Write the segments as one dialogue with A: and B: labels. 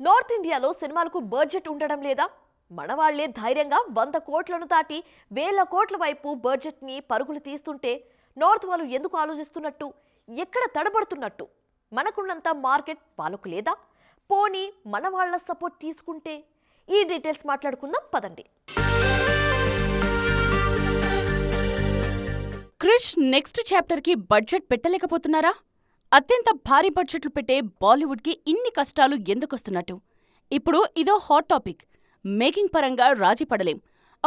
A: North ఇండియాలో సినిమాలకు budget ఉండడం లేదా? మనవాళ్లే ధైర్యంగా 100 కోట్లను దాటి వేల కోట్ల వైపు బడ్జెట్ ని పరుగులు తీస్తుంటే నార్త్ వాళ్ళు ఎందుకు ఆలోచిస్తున్నట్టు, ఎక్కడ తడబడుతున్నట్టు? మనకున్నంత మార్కెట్ వాళ్ళకు లేదా? పోనీ మన వాళ్ళ సపోర్ట్ తీసుకుంటే? ఈ డీటెయిల్స్ మాట్లాడుకుందాం పదండి.
B: క్రిష్ నెక్స్ట్ చాప్టర్ కి బడ్జెట్ పెట్టలేకపోతున్నారా? అత్యంత భారీ బడ్జెట్లు పెట్టే బాలీవుడ్ కి ఇన్ని కష్టాలు ఎందుకొస్తున్నట్టు? ఇప్పుడు ఇదో హాట్ టాపిక్. మేకింగ్ పరంగా రాజీ పడలేం.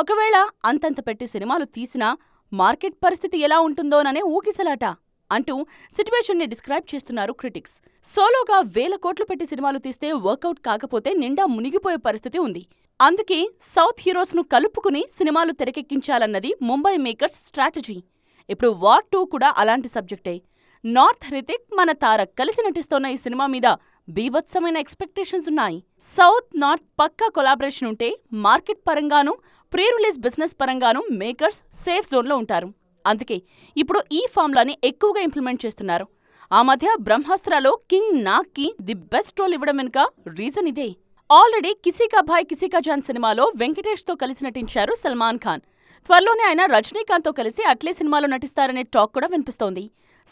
B: ఒకవేళ అంతంత పెట్టి సినిమాలు తీసినా మార్కెట్ పరిస్థితి ఎలా ఉంటుందోననే ఊగిసలాట అంటూ సిట్యువేషన్ ని డిస్క్రైబ్ చేస్తున్నారు క్రిటిక్స్. సోలోగా వేల కోట్లు పెట్టి సినిమాలు తీస్తే వర్కౌట్ కాకపోతే నిండా మునిగిపోయే పరిస్థితి ఉంది. అందుకే సౌత్ హీరోస్ ను కలుపుకుని సినిమాలు తెరకెక్కించాలన్నది ముంబై మేకర్స్ స్ట్రాటజీ. ఇప్పుడు వార్ 2 కూడా అలాంటి సబ్జెక్టే. నార్త్ హృతిక్, మన తారక్ కలిసి నటిస్తోన్న ఈ సినిమా మీద బీభత్సమైన ఎక్స్పెక్టేషన్స్ ఉన్నాయి. సౌత్ నార్త్ పక్కా కొలాబరేషన్ ఉంటే మార్కెట్ పరంగానూ ప్రీ రిలీజ్ బిజినెస్ పరంగానూ మేకర్స్ సేఫ్ జోన్లో ఉంటారు. అందుకే ఇప్పుడు ఈ ఫార్ములాని ఎక్కువగా ఇంప్లిమెంట్ చేస్తున్నారు. ఆ మధ్య బ్రహ్మాస్త్రాలో కింగ్ నాగ్ కి ది బెస్ట్ రోల్ ఇవ్వడం వెనుక రీజన్ ఇదే. ఆల్రెడీ కిసీ కా భాయ్ కిసీ కా జాన్ సినిమాలో వెంకటేష్ తో కలిసి నటించారు సల్మాన్ ఖాన్. త్వరలోనే ఆయన రజనీకాంత్ తో కలిసి అట్లే సినిమాలో నటిస్తారనే టాక్ కూడా వినిపిస్తోంది.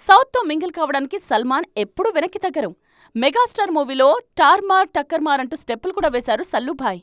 B: సౌత్ తో మింగిల్ కావడానికి సల్మాన్ ఎప్పుడూ వెనక్కి తగ్గరు. మెగాస్టార్ మూవీలో టార్మార్ టక్కర్మార్ అంటూ స్టెప్పులు కూడా వేశారు సల్లుభాయ్.